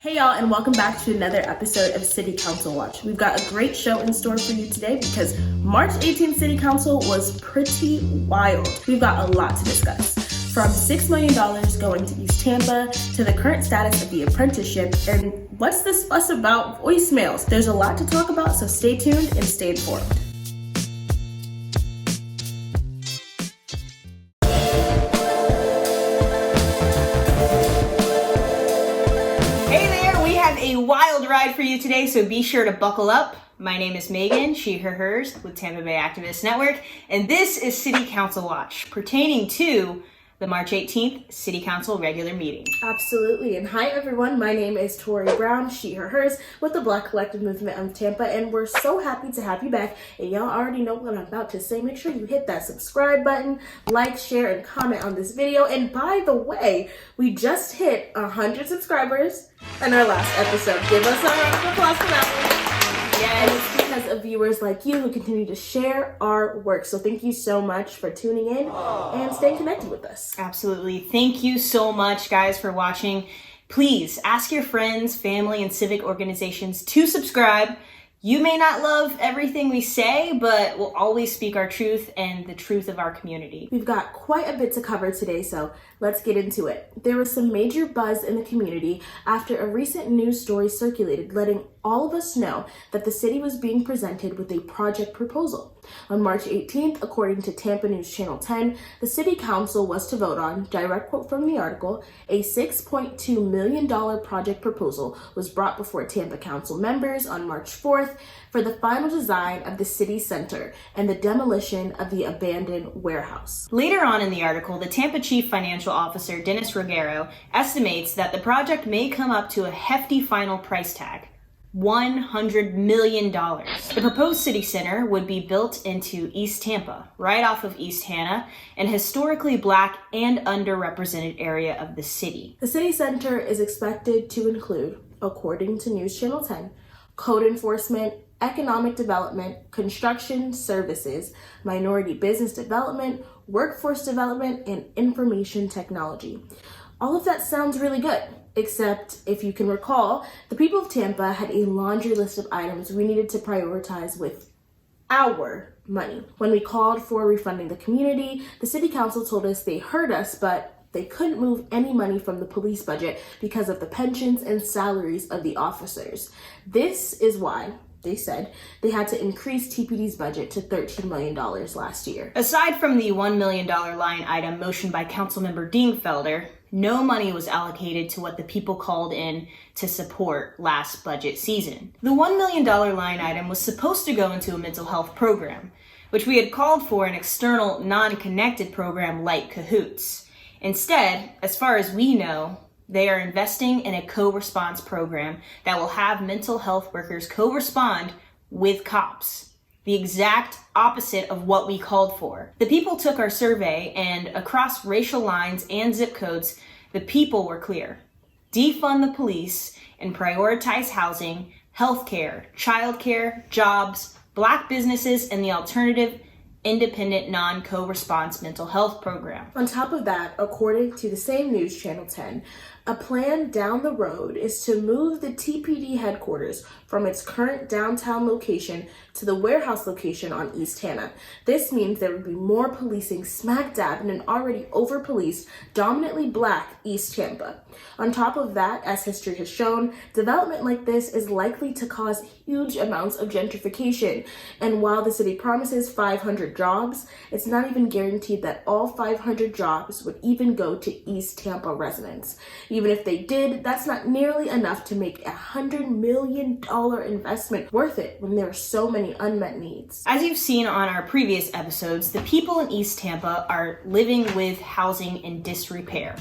Hey y'all, and welcome back to another episode of City Council Watch. We've got a great show in store for you today because March 18th City Council was pretty wild. We've got a lot to discuss. From $6 million going to East Tampa to the current status of the apprenticeship and what's this fuss about voicemails. There's a lot to talk about, so stay tuned and stay informed. A wild ride for you today, so be sure to buckle up. My name is Megan, she, her, hers, with Tampa Bay Activist Network, and this is City Council Watch, pertaining to the March 18th City Council regular meeting. Absolutely, and hi everyone, my name is Tori Brown, she, her, hers, with the Black Collective Movement of Tampa, and we're so happy to have you back, and y'all already know what I'm about to say. Make sure you hit that subscribe button, like, share, and comment on this video, and by the way, we just hit 100 subscribers in our last episode. Give us a round of applause for that one. And it's because of viewers like you who continue to share our work. So thank you so much for tuning in and staying connected with us. Absolutely. Thank you so much, guys, for watching. Please ask your friends, family, and civic organizations to subscribe. You may not love everything we say, but we'll always speak our truth and the truth of our community. We've got quite a bit to cover today, so let's get into it. There was some major buzz in the community after a recent news story circulated, letting all of us know that the city was being presented with a project proposal. On March 18th, according to Tampa News Channel 10, the City Council was to vote on, direct quote from the article, a $6.2 million project proposal was brought before Tampa Council members on March 4th for the final design of the city center and the demolition of the abandoned warehouse. Later on in the article, the Tampa Chief Financial Officer, Dennis Ruggiero, estimates that the project may come up to a hefty final price tag. $100 million. The proposed city center would be built into East Tampa, right off of East Hannah, an historically Black and underrepresented area of the city. The city center is expected to include, according to News Channel 10, code enforcement, economic development, construction services, minority business development, workforce development, and information technology. All of that sounds really good. Except, if you can recall, the people of Tampa had a laundry list of items we needed to prioritize with our money. When we called for refunding the community, the city council told us they heard us, but they couldn't move any money from the police budget because of the pensions and salaries of the officers. This is why, they said, they had to increase TPD's budget to $13 million last year. Aside from the $1 million line item motioned by Councilmember Dingfelder, no money was allocated to what the people called in to support last budget season. The $1 million line item was supposed to go into a mental health program, which we had called for an external, non-connected program like Cahoots. Instead, as far as we know, they are investing in a co-response program that will have mental health workers co-respond with cops. The exact opposite of what we called for. The people took our survey, and across racial lines and zip codes, the people were clear. Defund the police and prioritize housing, healthcare, childcare, jobs, Black businesses, and the alternative independent non-co-response mental health program. On top of that, according to the same News Channel 10, a plan down the road is to move the TPD headquarters from its current downtown location to the warehouse location on East Hannah. This means there would be more policing smack dab in an already over-policed, dominantly Black East Tampa. On top of that, as history has shown, development like this is likely to cause huge amounts of gentrification. And while the city promises 500 jobs, it's not even guaranteed that all 500 jobs would even go to East Tampa residents. Even if they did, that's not nearly enough to make a $100 million investment worth it when there are so many unmet needs. As you've seen on our previous episodes, the people in East Tampa are living with housing in disrepair,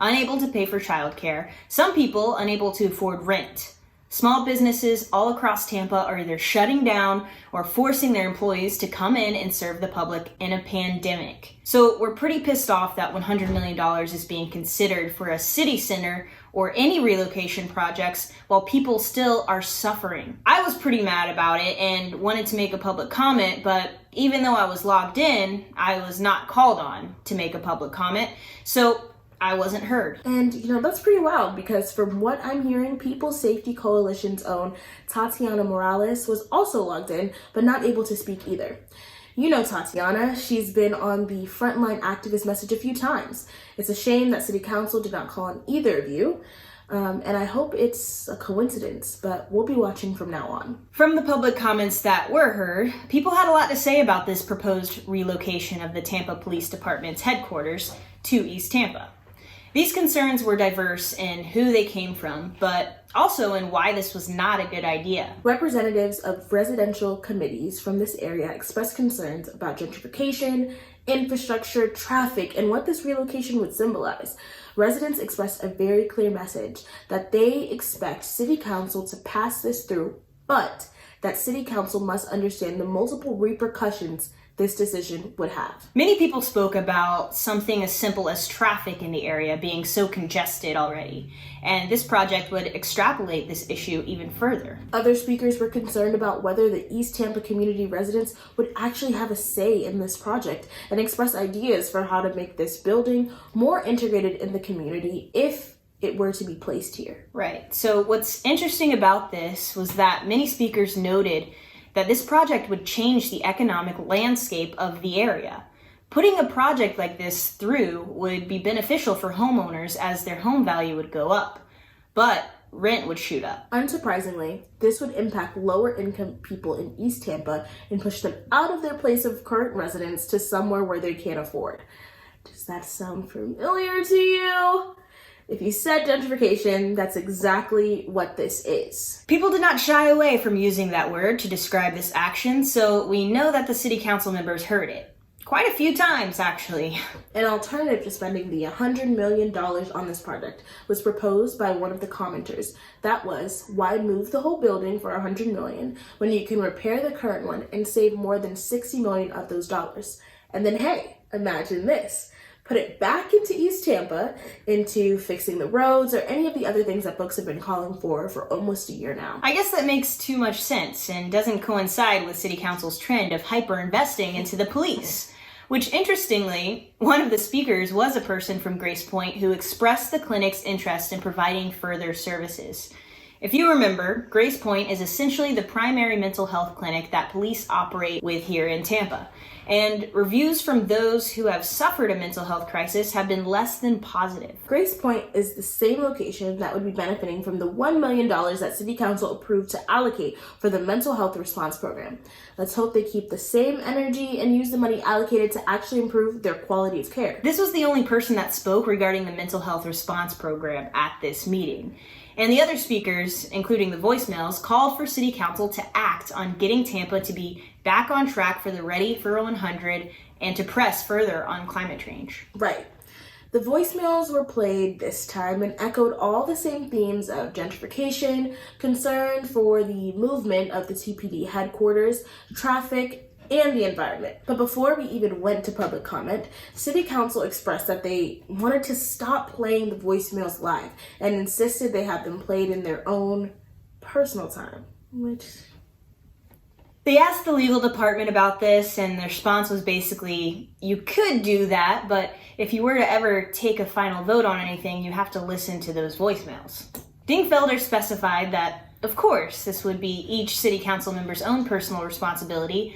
unable to pay for childcare, some people unable to afford rent. Small businesses all across Tampa are either shutting down or forcing their employees to come in and serve the public in a pandemic. So we're pretty pissed off that $100 million is being considered for a city center or any relocation projects while people still are suffering. I was pretty mad about it and wanted to make a public comment, but even though I was logged in, I was not called on to make a public comment. So I wasn't heard. And, that's pretty wild because from what I'm hearing, People's Safety Coalition's own Tatiana Morales was also logged in, but not able to speak either. You know Tatiana, she's been on the Frontline Activist message a few times. It's a shame that City Council did not call on either of you, and I hope it's a coincidence, but we'll be watching from now on. From the public comments that were heard, people had a lot to say about this proposed relocation of the Tampa Police Department's headquarters to East Tampa. These concerns were diverse in who they came from, but also in why this was not a good idea. Representatives of residential committees from this area expressed concerns about gentrification, infrastructure, traffic, and what this relocation would symbolize. Residents expressed a very clear message that they expect City Council to pass this through, but that City Council must understand the multiple repercussions this decision would have. Many people spoke about something as simple as traffic in the area being so congested already, and this project would extrapolate this issue even further. Other speakers were concerned about whether the East Tampa community residents would actually have a say in this project and express ideas for how to make this building more integrated in the community if it were to be placed here. Right. So what's interesting about this was that many speakers noted that this project would change the economic landscape of the area. Putting a project like this through would be beneficial for homeowners as their home value would go up, but rent would shoot up. Unsurprisingly, this would impact lower income people in East Tampa and push them out of their place of current residence to somewhere where they can't afford. Does that sound familiar to you? If you said gentrification, that's exactly what this is. People did not shy away from using that word to describe this action, so we know that the City Council members heard it. Quite a few times, actually. An alternative to spending the $100 million on this project was proposed by one of the commenters. That was, why move the whole building for $100 million when you can repair the current one and save more than $60 million of those dollars? And then, hey, imagine this. Put it back into East Tampa, into fixing the roads or any of the other things that folks have been calling for almost a year now. I guess that makes too much sense and doesn't coincide with City Council's trend of hyper-investing into the police. Which, interestingly, one of the speakers was a person from Grace Point who expressed the clinic's interest in providing further services. If you remember, Grace Point is essentially the primary mental health clinic that police operate with here in Tampa. And reviews from those who have suffered a mental health crisis have been less than positive. Grace Point is the same location that would be benefiting from the $1 million that City Council approved to allocate for the mental health response program. Let's hope they keep the same energy and use the money allocated to actually improve their quality of care. This was the only person that spoke regarding the mental health response program at this meeting. And the other speakers, including the voicemails, called for City Council to act on getting Tampa to be back on track for the Ready for 100 and to press further on climate change. Right. The voicemails were played this time and echoed all the same themes of gentrification, concern for the movement of the TPD headquarters, traffic, and the environment. But before we even went to public comment, City Council expressed that they wanted to stop playing the voicemails live and insisted they have them played in their own personal time, which... They asked the legal department about this, and the response was basically, you could do that, but if you were to ever take a final vote on anything, you have to listen to those voicemails. Dingfelder specified that, of course, this would be each City Council member's own personal responsibility,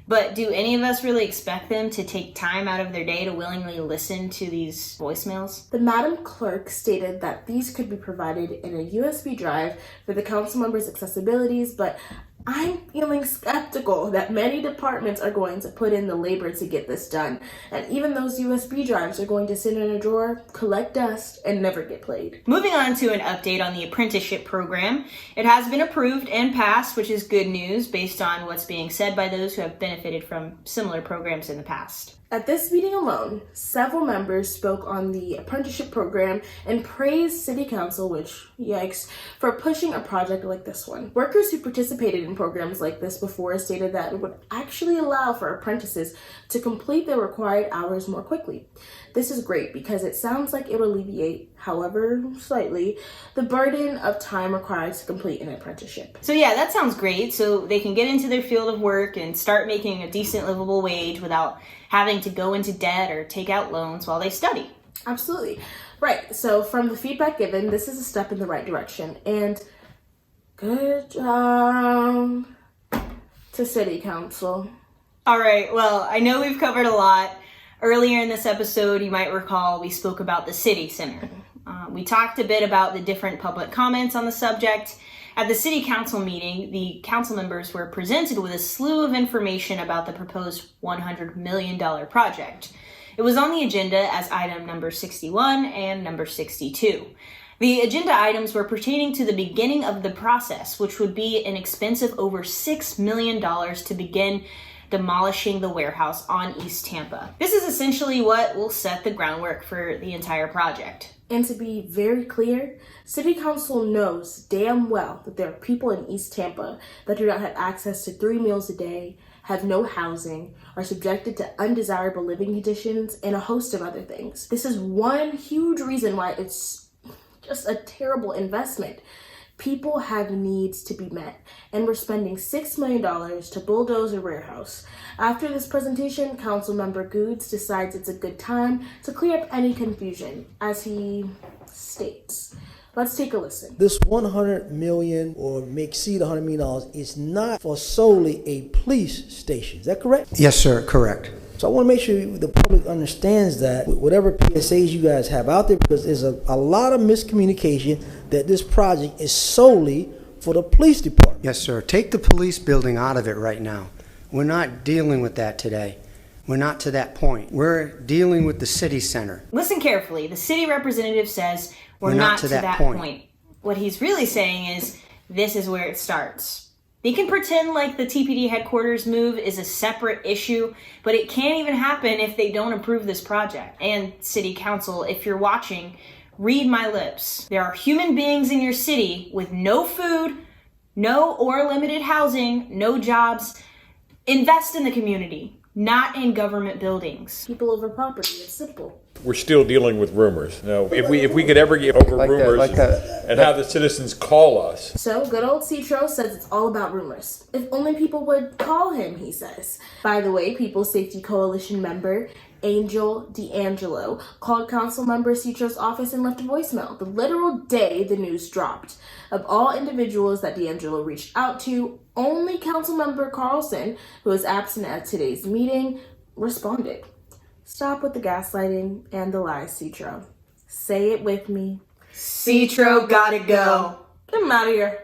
but do any of us really expect them to take time out of their day to willingly listen to these voicemails? The Madam Clerk stated that these could be provided in a USB drive for the council members' accessibilities, but I'm feeling skeptical that many departments are going to put in the labor to get this done. And even those USB drives are going to sit in a drawer, collect dust, and never get played. Moving on to an update on the apprenticeship program. It has been approved and passed, which is good news based on what's being said by those who have benefited from similar programs in the past. At this meeting alone, several members spoke on the apprenticeship program and praised City Council, which, yikes, for pushing a project like this one. Workers who participated in programs like this before stated that it would actually allow for apprentices to complete their required hours more quickly. This is great because it sounds like it will alleviate, however slightly, the burden of time required to complete an apprenticeship. So yeah, that sounds great. So they can get into their field of work and start making a decent livable wage without having to go into debt or take out loans while they study. Absolutely. Right, so from the feedback given, this is a step in the right direction. And good job to City Council. All right, well, I know we've covered a lot. Earlier in this episode, you might recall we spoke about the City Center. We talked a bit about the different public comments on the subject. At the City Council meeting, the council members were presented with a slew of information about the proposed $100 million project. It was on the agenda as item number 61 and number 62. The agenda items were pertaining to the beginning of the process, which would be an expense of over $6 million to begin demolishing the warehouse on East Tampa. This is essentially what will set the groundwork for the entire project. And to be very clear, City Council knows damn well that there are people in East Tampa that do not have access to 3 meals a day, have no housing, are subjected to undesirable living conditions, and a host of other things. This is one huge reason why it's just a terrible investment. People have needs to be met, and we're spending $6 million to bulldoze a warehouse. After this presentation, Councilmember Goods decides it's a good time to clear up any confusion, as he states. Let's take a listen. This $100 million or may exceed $100 million is not for solely a police station. Is that correct? Yes, sir, correct. So I want to make sure the public understands that whatever PSAs you guys have out there, because there's a lot of miscommunication that this project is solely for the police department. Yes, sir. Take the police building out of it right now. We're not dealing with that today. We're not to that point. We're dealing with the city center. Listen carefully. The city representative says we're not to that point. What he's really saying is this is where it starts. They can pretend like the TPD headquarters move is a separate issue, but it can't even happen if they don't approve this project. And City Council, if you're watching, read my lips. There are human beings in your city with no food, no or limited housing, no jobs. Invest in the community, not in government buildings. People over property, it's simple. We're still dealing with rumors. Now, if we could ever get over rumors and have the citizens call us. So, good old Citro says it's all about rumors. If only people would call him, he says. By the way, People's Safety Coalition member Angel D'Angelo called Councilmember Citro's office and left a voicemail the literal day the news dropped. Of all individuals that D'Angelo reached out to, only Councilmember Carlson, who was absent at today's meeting, responded. Stop with the gaslighting and the lies, Citro. Say it with me. Citro gotta go. Get him out of here.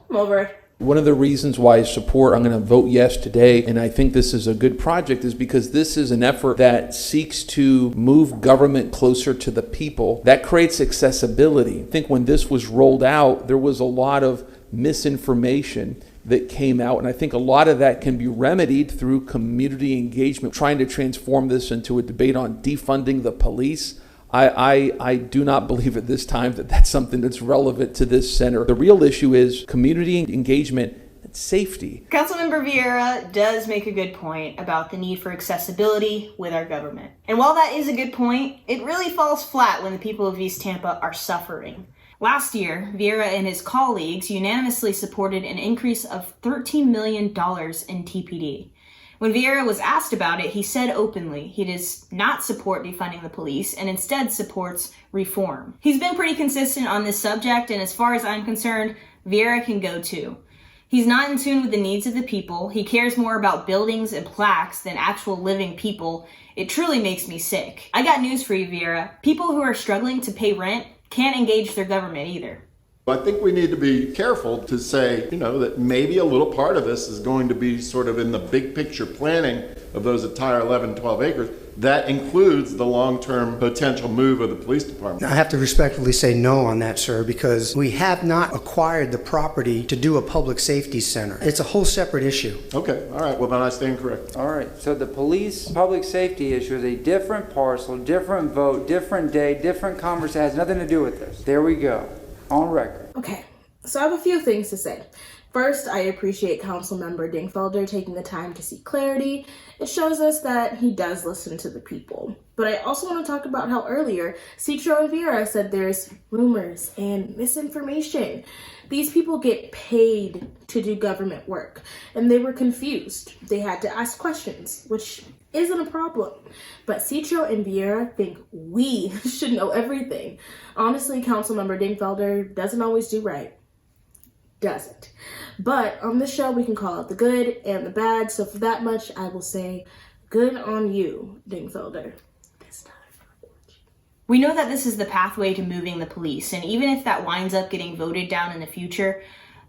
I'm over it. One of the reasons why I support, I'm going to vote yes today, and I think this is a good project, is because this is an effort that seeks to move government closer to the people. That creates accessibility. I think when this was rolled out, there was a lot of misinformation that came out, and I think a lot of that can be remedied through community engagement, trying to transform this into a debate on defunding the police. I do not believe at this time that that's something that's relevant to this center. The real issue is community engagement and safety. Councilmember Vieira does make a good point about the need for accessibility with our government. And while that is a good point, it really falls flat when the people of East Tampa are suffering. Last year, Vieira and his colleagues unanimously supported an increase of $13 million in TPD. When Vieira was asked about it, he said openly he does not support defunding the police and instead supports reform. He's been pretty consistent on this subject, and as far as I'm concerned, Vieira can go too. He's not in tune with the needs of the people. He cares more about buildings and plaques than actual living people. It truly makes me sick. I got news for you, Vieira. People who are struggling to pay rent can't engage their government either. I think we need to be careful to say, that maybe a little part of this is going to be sort of in the big picture planning of those entire 11, 12 acres. That includes the long-term potential move of the police department. I have to respectfully say no on that, sir, because we have not acquired the property to do a public safety center. It's a whole separate issue. Okay, all right, well then I stand corrected. All right, so the police public safety issue is a different parcel, different vote, different day, different conversation. It has nothing to do with this. There we go. On record. Okay, so I have a few things to say. First, I appreciate Councilmember Dingfelder taking the time to seek clarity. It shows us that he does listen to the people. But I also want to talk about how earlier Citro and Vieira said there's rumors and misinformation. These people get paid to do government work, and they were confused. They had to ask questions, which isn't a problem. But Citro and Vieira think we should know everything. Honestly, Councilmember Dingfelder doesn't always do right. Doesn't. But on this show, we can call out the good and the bad. So for that much, I will say, good on you, Dingfelder. This time. We know that this is the pathway to moving the police, and even if that winds up getting voted down in the future,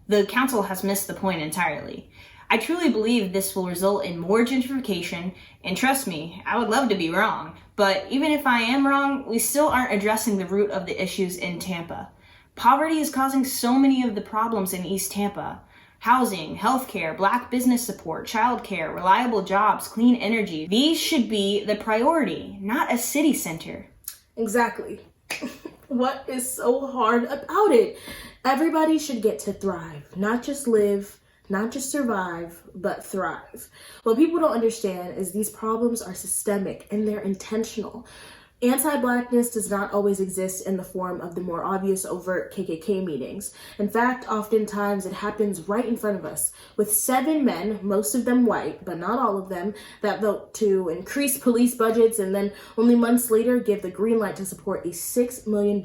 the council has missed the point entirely. I truly believe this will result in more gentrification, and trust me, I would love to be wrong, but even if I am wrong, we still aren't addressing the root of the issues in Tampa. Poverty is causing so many of the problems in East Tampa. Housing, healthcare, Black business support, childcare, reliable jobs, clean energy. These should be the priority, not a city center. Exactly. What is so hard about it? Everybody should get to thrive, not just live, not just survive, but thrive. What people don't understand is these problems are systemic and they're intentional. Anti-Blackness does not always exist in the form of the more obvious overt KKK meetings. In fact, oftentimes it happens right in front of us, with 7 men, most of them white, but not all of them, that vote to increase police budgets and then only months later give the green light to support a $6 million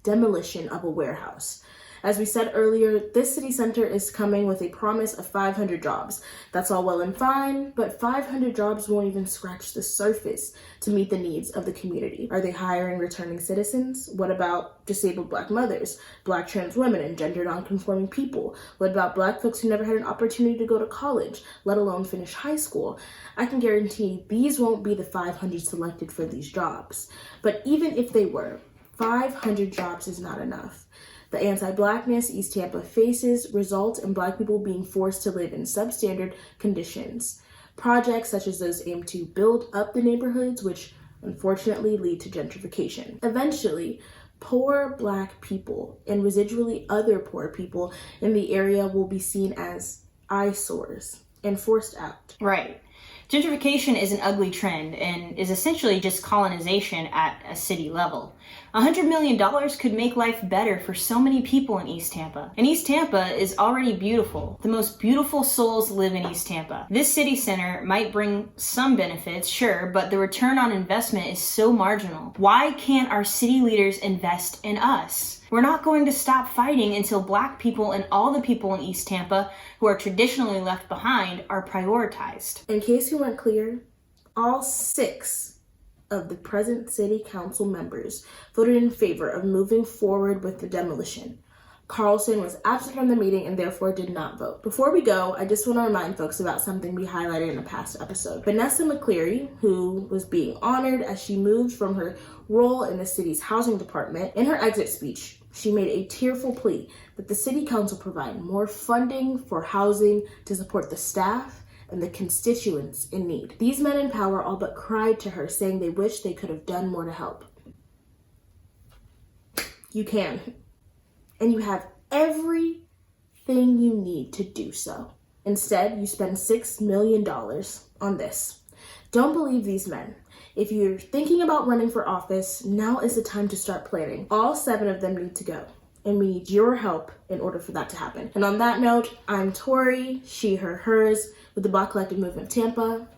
demolition of a warehouse. As we said earlier, this city center is coming with a promise of 500 jobs. That's all well and fine, but 500 jobs won't even scratch the surface to meet the needs of the community. Are they hiring returning citizens? What about disabled Black mothers, Black trans women, and gender non-conforming people? What about Black folks who never had an opportunity to go to college, let alone finish high school? I can guarantee these won't be the 500 selected for these jobs. But even if they were, 500 jobs is not enough. The anti-Blackness East Tampa faces result in Black people being forced to live in substandard conditions. Projects such as those aim to build up the neighborhoods, which unfortunately lead to gentrification. Eventually, poor Black people and residually other poor people in the area will be seen as eyesores and forced out. Right. Gentrification is an ugly trend and is essentially just colonization at a city level. $100 million could make life better for so many people in East Tampa. And East Tampa is already beautiful. The most beautiful souls live in East Tampa. This city center might bring some benefits, sure, but the return on investment is so marginal. Why can't our city leaders invest in us? We're not going to stop fighting until Black people and all the people in East Tampa who are traditionally left behind are prioritized. In case you weren't clear, all 6 of the present city council members voted in favor of moving forward with the demolition. Carlson was absent from the meeting and therefore did not vote. Before we go, I just want to remind folks about something we highlighted in a past episode. Vanessa McCleary, who was being honored as she moved from her role in the city's housing department, in her exit speech, she made a tearful plea that the city council provide more funding for housing to support the staff and the constituents in need. These men in power all but cried to her, saying they wish they could have done more to help. You can. And you have everything you need to do so. Instead, you spend $6 million on this. Don't believe these men. If you're thinking about running for office, now is the time to start planning. All 7 of them need to go, and we need your help in order for that to happen. And on that note, I'm Tori, she, her, hers, with the Black Collective Movement Tampa,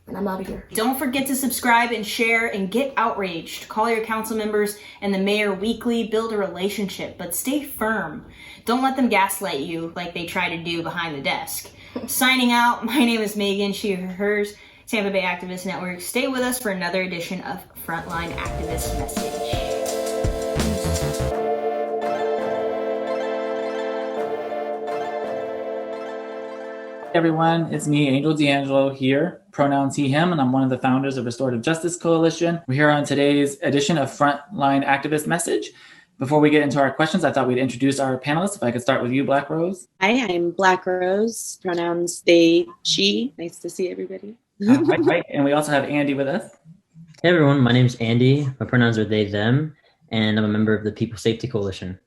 and I'm out of here. Don't forget to subscribe and share and get outraged. Call your council members and the mayor weekly, build a relationship, but stay firm. Don't let them gaslight you like they try to do behind the desk. Signing out, my name is Megan, she, her, hers, Tampa Bay Activist Network. Stay with us for another edition of Frontline Activist Message. Everyone, it's me, Angel D'Angelo here, pronouns he, him, and I'm one of the founders of Restorative Justice Coalition. We're here on today's edition of Frontline Activist Message. Before we get into our questions, I thought we'd introduce our panelists. If I could start with you, Black Rose. Hi, I'm Black Rose, pronouns they, she. Nice to see everybody. Right. And we also have Andy with us. Hey everyone, my name's Andy. My pronouns are they, them, and I'm a member of the People Safety Coalition.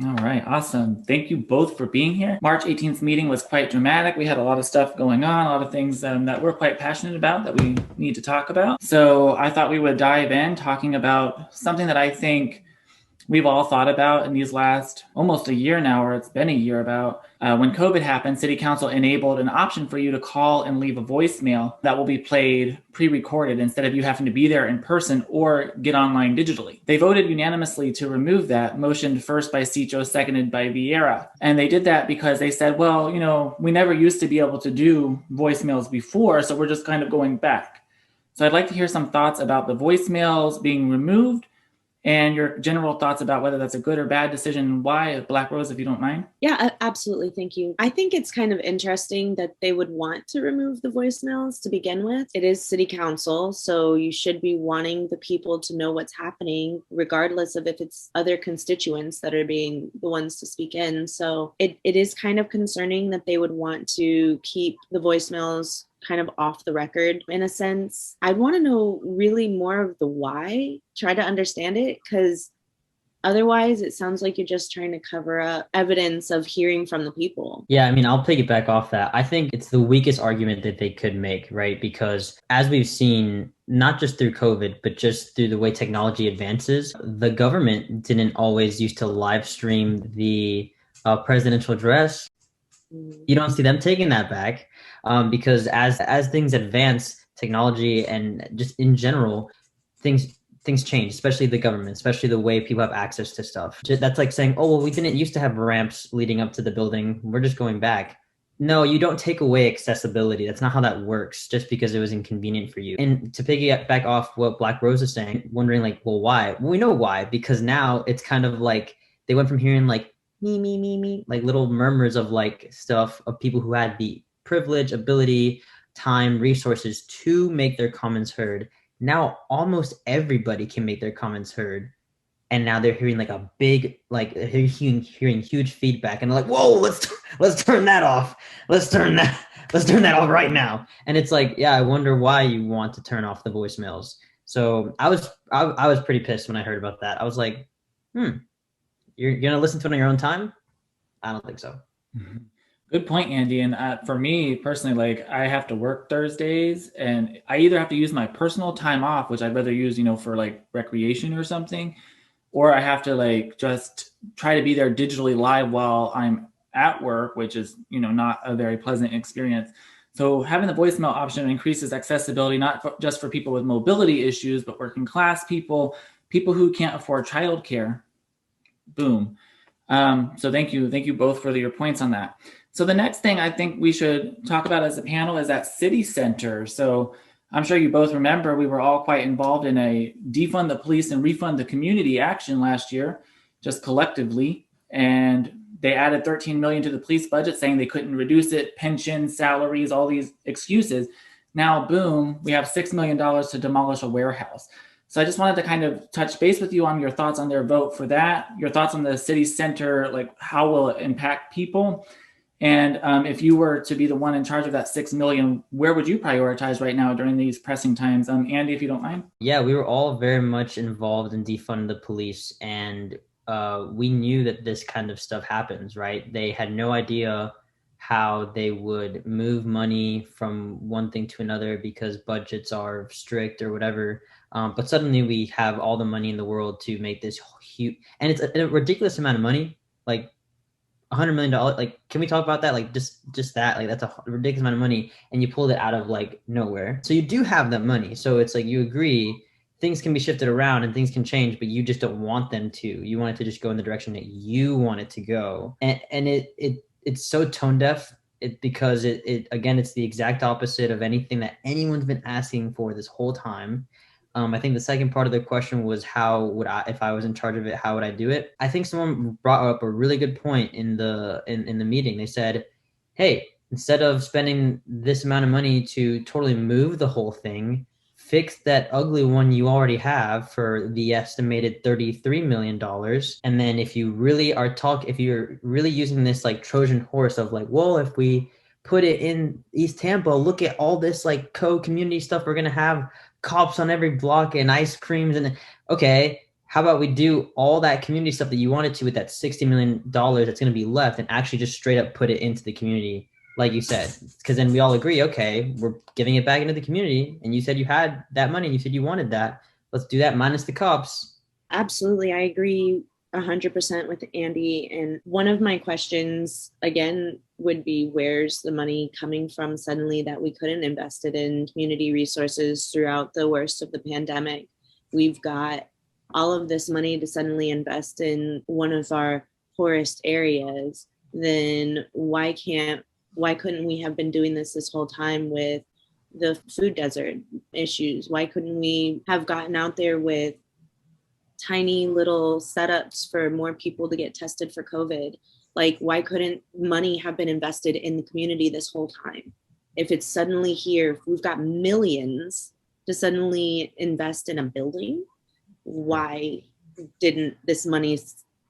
All right, awesome. Thank you both for being here. March 18th meeting was quite dramatic. We had a lot of stuff going on, a lot of things that we're quite passionate about that we need to talk about. So I thought we would dive in talking about something that I think we've all thought about in these last almost a year now, or it's been a year, about when COVID happened, City Council enabled an option for you to call and leave a voicemail that will be played pre-recorded instead of you having to be there in person or get online digitally. They voted unanimously to remove that, motioned first by Citro, seconded by Vieira. And they did that because they said, well, you know, we never used to be able to do voicemails before, so we're just kind of going back. So I'd like to hear some thoughts about the voicemails being removed and your general thoughts about whether that's a good or bad decision and why. Black Rose, if you don't mind. Yeah, absolutely. Thank you. I think it's kind of interesting that they would want to remove the voicemails to begin with. It is city council, so you should be wanting the people to know what's happening, regardless of if it's other constituents that are being the ones to speak in. So it is kind of concerning that they would want to keep the voicemails kind of off the record in a sense. I'd want to know really more of the why, try to understand it, because otherwise it sounds like you're just trying to cover up evidence of hearing from the people. Yeah, I mean, I'll piggyback off that. I think it's the weakest argument that they could make, right? Because as we've seen, not just through COVID, but just through the way technology advances, the government didn't always used to live stream the presidential address. You don't see them taking that back because as things advance, technology and just in general, things change, especially the government, especially the way people have access to stuff. That's like saying, oh, well, we didn't used to have ramps leading up to the building. We're just going back. No, you don't take away accessibility. That's not how that works, just because it was inconvenient for you. And to piggyback off what Black Rose is saying, wondering like, well, why? Well, we know why, because now it's kind of like they went from hearing like me, like little murmurs of like stuff of people who had the privilege, ability, time, resources to make their comments heard. Now almost everybody can make their comments heard. And now they're hearing like a big, like they're hearing huge feedback, and they're like, "Whoa, let's turn that off. Let's turn that off right now." And it's like, yeah, I wonder why you want to turn off the voicemails. So I was pretty pissed when I heard about that. I was like, you're gonna listen to it on your own time? I don't think so. Good point, Andy. And for me personally, like I have to work Thursdays, and I either have to use my personal time off, which I'd rather use, for like recreation or something, or I have to like just try to be there digitally live while I'm at work, which is, not a very pleasant experience. So having the voicemail option increases accessibility, not just for people with mobility issues, but working class people who can't afford childcare. Boom. So thank you both for your points on that. So the next thing I think we should talk about as a panel is that city center. So I'm sure you both remember we were all quite involved in a defund the police and refund the community action last year, just collectively. And they added $13 million to the police budget, saying they couldn't reduce it, pensions, salaries, all these excuses. Now, boom, we have $6 million to demolish a warehouse. So I just wanted to kind of touch base with you on your thoughts on their vote for that, your thoughts on the city center, like how will it impact people? And if you were to be the one in charge of that $6 million, where would you prioritize right now during these pressing times? Andy, if you don't mind. Yeah, we were all very much involved in defund the police, and we knew that this kind of stuff happens, right? They had no idea how they would move money from one thing to another because budgets are strict or whatever. But suddenly we have all the money in the world to make this huge, and it's a ridiculous amount of money, like $100 million. Like, can we talk about that? Like just that, like that's a ridiculous amount of money, and you pulled it out of like nowhere. So you do have that money. So it's like, you agree things can be shifted around and things can change, but you just don't want them to. You want it to just go in the direction that you want it to go. And it's so tone deaf. Because again, it's the exact opposite of anything that anyone's been asking for this whole time. I think the second part of the question was, how would I, if I was in charge of it, how would I do it? I think someone brought up a really good point in the meeting. They said, hey, instead of spending this amount of money to totally move the whole thing, fix that ugly one you already have for the estimated $33 million. And then if you really if you're really using this like Trojan horse of like, well, if we put it in East Tampa, look at all this like community stuff. We're going to have cops on every block and ice creams. And okay, how about we do all that community stuff that you wanted to with that $60 million that's going to be left, and actually just straight up put it into the community, like you said, because then we all agree, okay, we're giving it back into the community, and you said you had that money, and you said you wanted that. Let's do that minus the cops. Absolutely, I agree 100% with Andy. And one of my questions, again, would be where's the money coming from suddenly that we couldn't invest it in community resources throughout the worst of the pandemic? We've got all of this money to suddenly invest in one of our poorest areas. Then why couldn't we have been doing this whole time with the food desert issues? Why couldn't we have gotten out there with tiny little setups for more people to get tested for COVID? Like, why couldn't money have been invested in the community this whole time? If it's suddenly here, if we've got millions to suddenly invest in a building, why didn't this money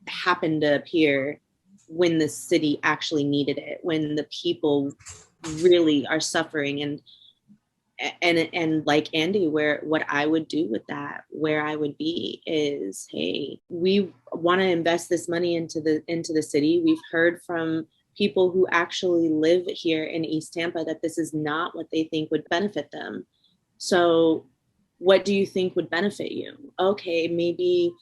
happen to appear when the city actually needed it, when the people really are suffering? And like Andy, what I would do with that, where I would be is, hey, we want to invest this money into the city. We've heard from people who actually live here in East Tampa that this is not what they think would benefit them. So what do you think would benefit you? Okay, maybe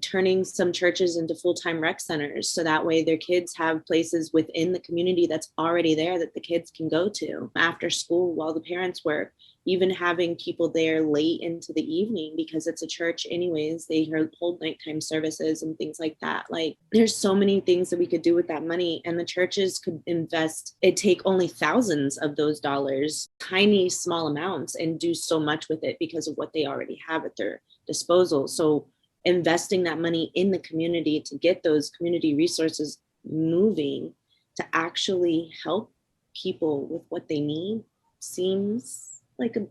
turning some churches into full-time rec centers, so that way their kids have places within the community that's already there that the kids can go to after school while the parents work. Even having people there late into the evening, because it's a church anyways, they hold nighttime services and things like that. Like, there's so many things that we could do with that money, and the churches could invest, it'd take only thousands of those dollars, tiny small amounts, and do so much with it because of what they already have at their disposal. So investing that money in the community to get those community resources moving to actually help people with what they need seems like a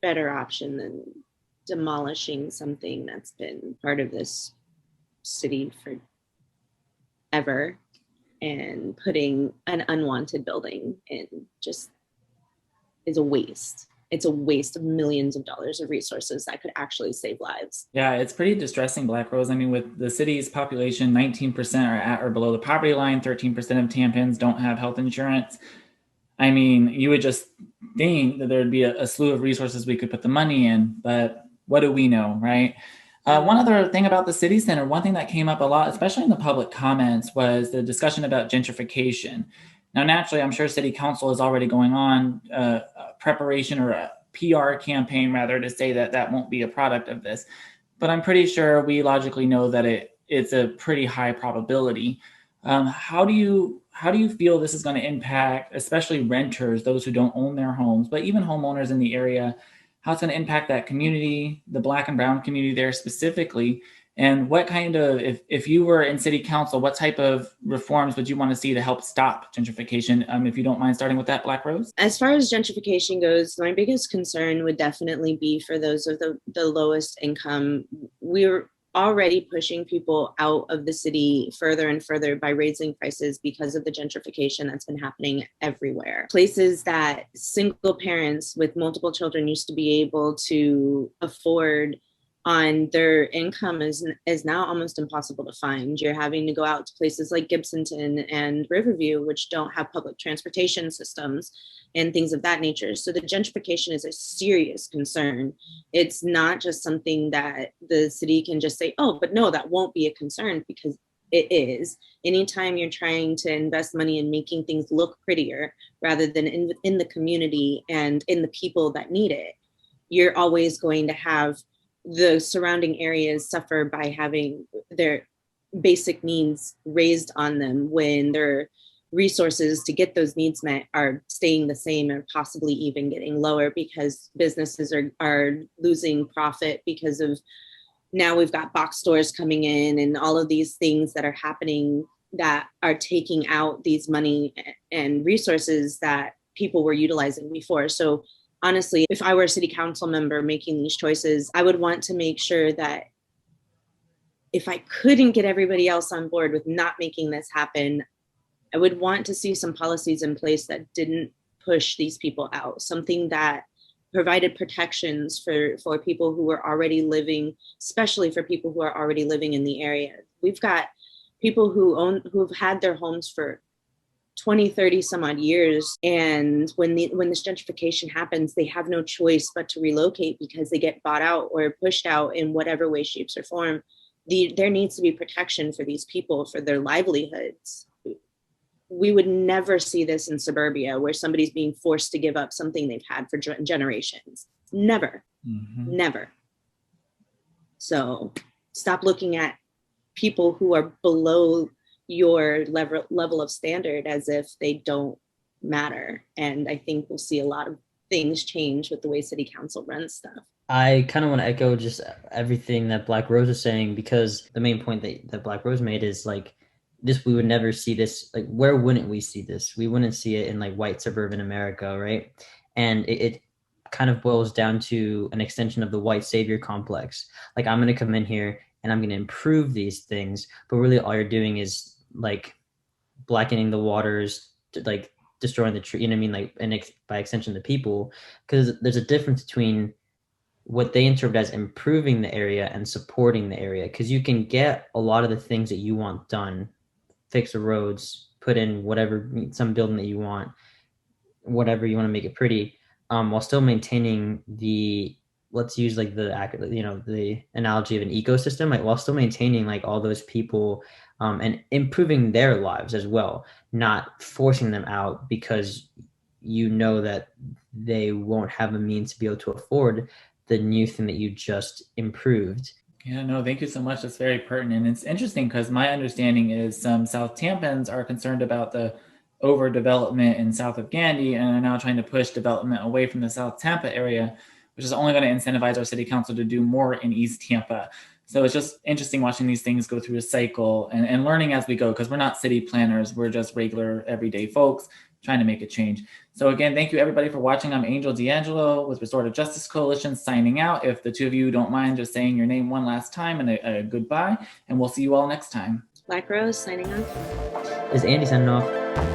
better option than demolishing something that's been part of this city forever and putting an unwanted building in. Just is a waste. It's a waste of millions of dollars of resources that could actually save lives. Yeah, it's pretty distressing, Black Rose. I mean, with the city's population, 19% are at or below the poverty line, 13% of Tampans don't have health insurance. I mean, you would just think that there'd be a slew of resources we could put the money in, but what do we know, right? One other thing about the city center, one thing that came up a lot, especially in the public comments, was the discussion about gentrification. Now, naturally, I'm sure City Council is already going on a preparation or a PR campaign, rather, to say that that won't be a product of this. But I'm pretty sure we logically know that it's a pretty high probability. How do you feel this is going to impact, especially renters, those who don't own their homes, but even homeowners in the area? How it's going to impact that community, the Black and Brown community there specifically? And what kind of, if you were in city council, what type of reforms would you want to see to help stop gentrification? If you don't mind starting with that, Black Rose. As far as gentrification goes, my biggest concern would definitely be for those of the lowest income. We're already pushing people out of the city further and further by raising prices because of the gentrification that's been happening everywhere. Places that single parents with multiple children used to be able to afford on their income is now almost impossible to find. You're having to go out to places like Gibsonton and Riverview, which don't have public transportation systems and things of that nature. So the gentrification is a serious concern. It's not just something that the city can just say, oh, but no, that won't be a concern, because it is. Anytime you're trying to invest money in making things look prettier rather than in the community and in the people that need it, you're always going to have the surrounding areas suffer by having their basic needs raised on them when their resources to get those needs met are staying the same or possibly even getting lower, because businesses are losing profit because of now we've got box stores coming in and all of these things that are happening that are taking out these money and resources that people were utilizing before. So honestly, if I were a city council member making these choices, I would want to make sure that if I couldn't get everybody else on board with not making this happen, I would want to see some policies in place that didn't push these people out, something that provided protections for people who are already living, especially for people who are already living in the area. We've got people who've had their homes for 20, 30 some odd years. And when this gentrification happens, they have no choice but to relocate because they get bought out or pushed out in whatever way, shapes, or form. there needs to be protection for these people, for their livelihoods. We would never see this in suburbia where somebody's being forced to give up something they've had for generations. Never, never. So stop looking at people who are below your level of standard as if they don't matter. And I think we'll see a lot of things change with the way city council runs stuff. I kind of want to echo just everything that Black Rose is saying, because the main point that Black Rose made is like, this, we would never see this, like, where wouldn't we see this? We wouldn't see it in like white suburban America, right? And it kind of boils down to an extension of the white savior complex. Like, I'm going to come in here and I'm going to improve these things, but really all you're doing is like blackening the waters, like destroying the tree, you know what I mean? Like, and by extension, the people, because there's a difference between what they interpret as improving the area and supporting the area. Because you can get a lot of the things that you want done, fix the roads, put in whatever, some building that you want, whatever you want to make it pretty, while still maintaining the, let's use like the, you know, the analogy of an ecosystem, like while still maintaining like all those people and improving their lives as well, not forcing them out because you know that they won't have a means to be able to afford the new thing that you just improved. Yeah, no, thank you so much. That's very pertinent. It's interesting because my understanding is some South Tampans are concerned about the overdevelopment in south of Gandy and are now trying to push development away from the South Tampa area, which is only going to incentivize our city council to do more in East Tampa. So it's just interesting watching these things go through a cycle and learning as we go, because we're not city planners. We're just regular everyday folks trying to make a change. So again, thank you everybody for watching. I'm Angel D'Angelo with Restorative Justice Coalition signing out. If the two of you don't mind just saying your name one last time and a goodbye, and we'll see you all next time. Black Rose signing off. Is Andy signing off?